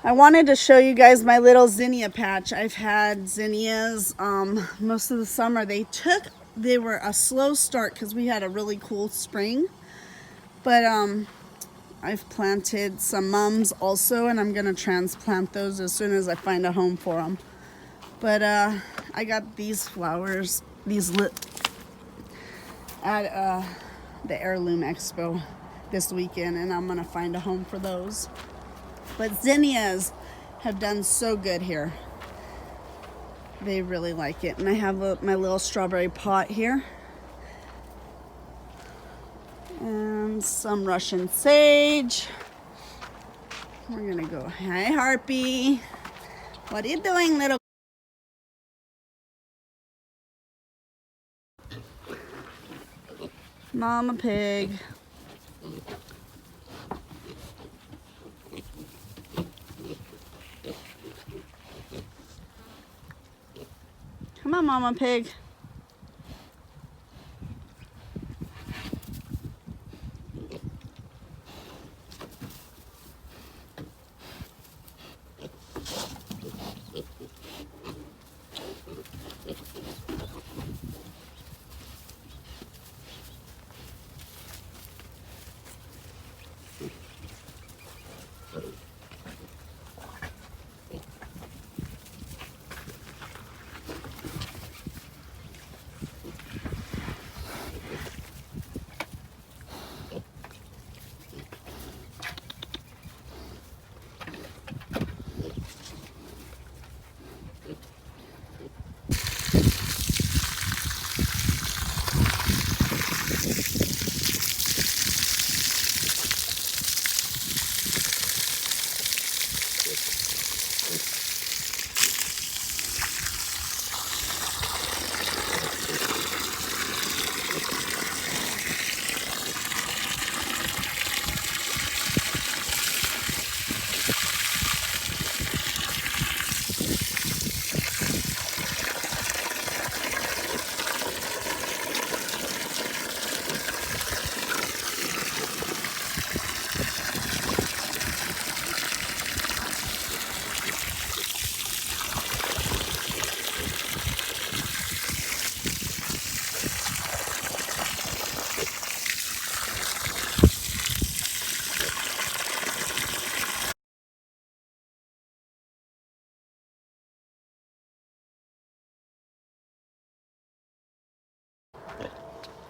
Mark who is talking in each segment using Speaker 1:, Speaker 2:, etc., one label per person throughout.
Speaker 1: I wanted to show you guys my little zinnia patch. I've had zinnias most of the summer. They were a slow start because we had a really cool spring. But I've planted some mums also, and I'm gonna transplant those as soon as I find a home for them. But I got these flowers, at the Heirloom Expo this weekend, and I'm gonna find a home for those. But zinnias have done so good here. They really like it. And I have my little strawberry pot here. And some Russian sage. We're gonna go, hi Harpy. What are you doing, little? Mama pig. Come on, Mama pig.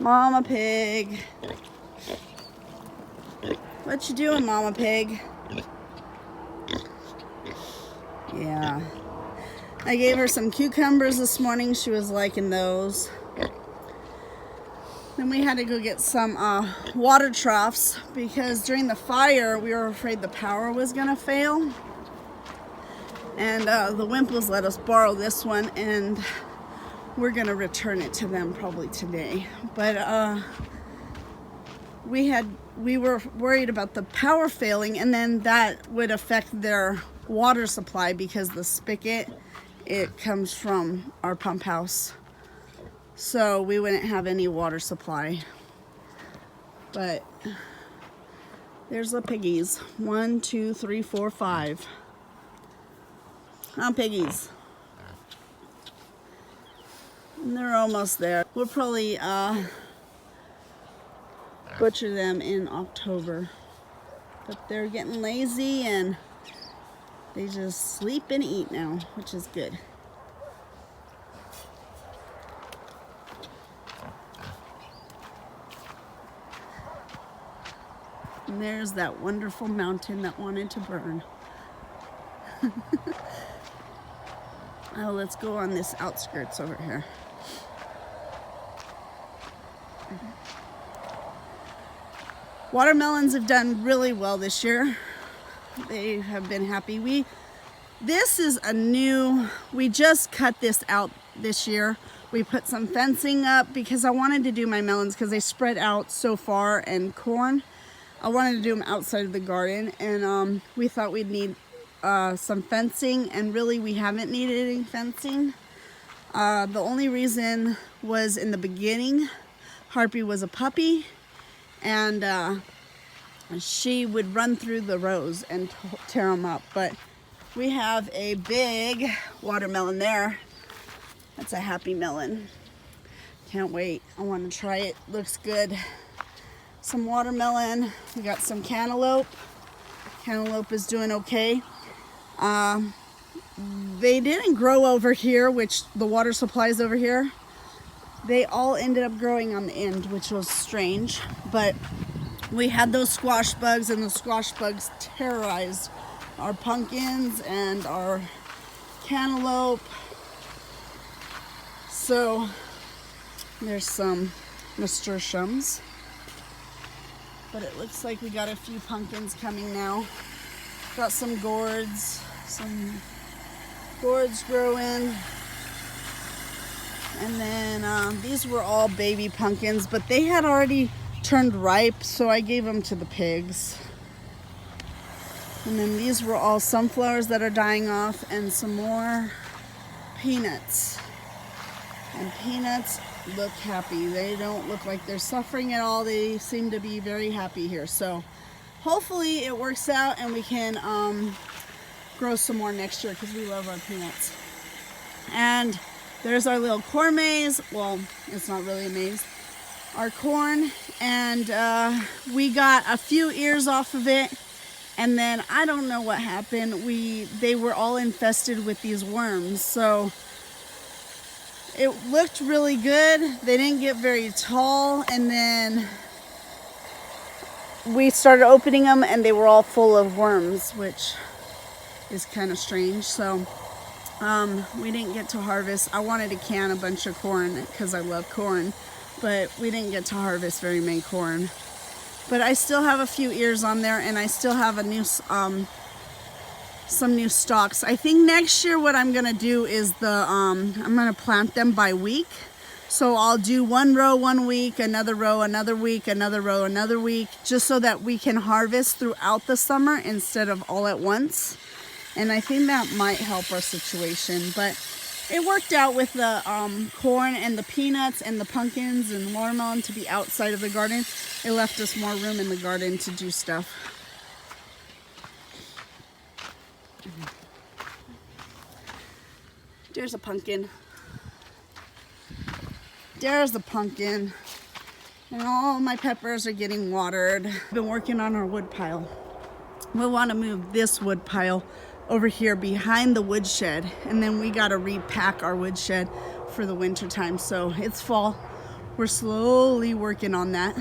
Speaker 1: Mama pig. What you doing, Mama pig? Yeah. I gave her some cucumbers this morning. She was liking those. Then we had to go get some water troughs because during the fire we were afraid the power was gonna fail. And the Wimples let us borrow this one, and we're gonna return it to them probably today. But we were worried about the power failing, and then that would affect their water supply because the spigot, it comes from our pump house. So we wouldn't have any water supply. But there's the piggies. 1, 2, 3, 4, 5. Piggies. And they're almost there. We'll probably butcher them in October. But they're getting lazy and they just sleep and eat now, which is good. And there's that wonderful mountain that wanted to burn. Oh, let's go on this outskirts over here. Watermelons have done really well this year. They have been happy. We just cut this out this year. We put some fencing up because I wanted to do my melons because they spread out so far, and corn. I wanted to do them outside of the garden, and we thought we'd need some fencing, and really we haven't needed any fencing. The only reason was in the beginning, Harpy was a puppy, and she would run through the rows and tear them up. But We have a big watermelon there. That's a happy melon. Can't wait. I want to try it. Looks good. Some watermelon. We got some cantaloupe. Cantaloupe is doing okay. They didn't grow over here, which the water supply is over here. They all ended up growing on the end, which was strange. But we had those squash bugs, and the squash bugs terrorized our pumpkins and our cantaloupe. So there's some nasturtiums. But it looks like we got a few pumpkins coming now. Got some gourds growing. And then these were all baby pumpkins, but they had already turned ripe, so I gave them to the pigs. And then these were all sunflowers that are dying off, and some more peanuts. And peanuts look happy. They don't look like they're suffering at all. They seem to be very happy here. So hopefully it works out and we can grow some more next year, because we love our peanuts. And there's our little corn maze. Well, it's not really a maze. Our corn, and we got a few ears off of it, and then I don't know what happened. They were all infested with these worms, so it looked really good. They didn't get very tall, and then we started opening them and they were all full of worms, which is kind of strange. So we didn't get to harvest. I wanted to can a bunch of corn because I love corn, but we didn't get to harvest very many corn. But I still have a few ears on there, and I still have a new some new stalks. I think next year what I'm gonna do is I'm gonna plant them by week. So I'll do one row 1 week, another row another week, another row another week, just so that we can harvest throughout the summer instead of all at once. And I think that might help our situation. But it worked out with the corn and the peanuts and the pumpkins and watermelon to be outside of the garden. It left us more room in the garden to do stuff. There's a pumpkin. There's the pumpkin. And all my peppers are getting watered. I've been working on our wood pile. We want to move this wood pile over here behind the woodshed, and then we got to repack our woodshed for the winter time. So it's fall. We're slowly working on that.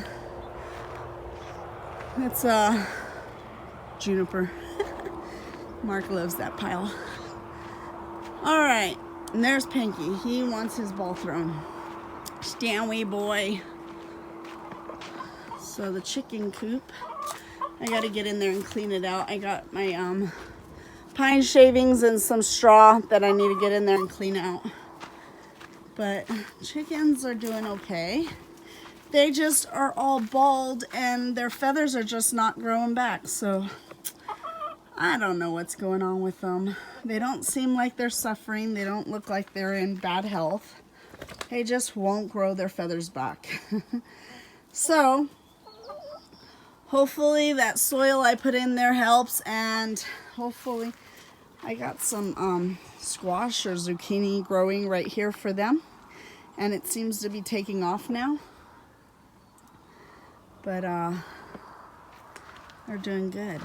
Speaker 1: That's juniper. Mark loves that pile. All right, and there's Pinky. He wants his ball thrown. Stanley boy. So the chicken coop, I got to get in there and clean it out. I got my pine shavings and some straw that I need to get in there and clean out. But chickens are doing okay. They just are all bald and their feathers are just not growing back. So I don't know what's going on with them. They don't seem like they're suffering. They don't look like they're in bad health. They just won't grow their feathers back. So hopefully that soil I put in there helps, and hopefully I got some squash or zucchini growing right here for them, and it seems to be taking off now. But they're doing good.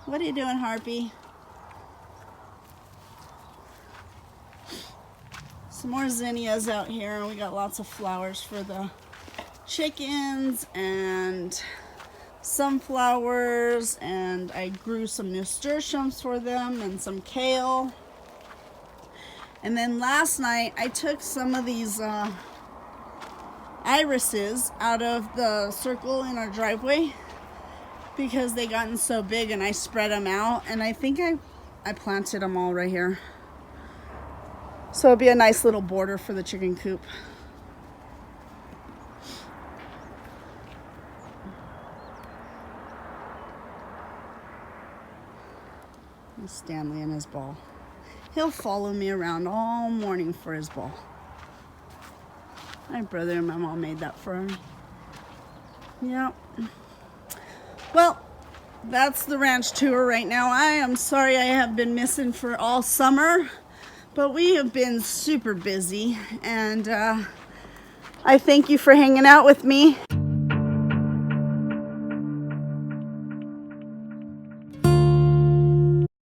Speaker 1: What are you doing, Harpy? Some more zinnias out here, and we got lots of flowers for the chickens and sunflowers, and I grew some nasturtiums for them and some kale. And then last night I took some of these irises out of the circle in our driveway because they gotten so big, and I spread them out, and I think I planted them all right here. So it'll be a nice little border for the chicken coop. Stanley and his ball. He'll follow me around all morning for his ball. My brother and my mom made that for him. Yep. Well, that's the ranch tour right now. I am sorry I have been missing for all summer, but we have been super busy, and I thank you for hanging out with me.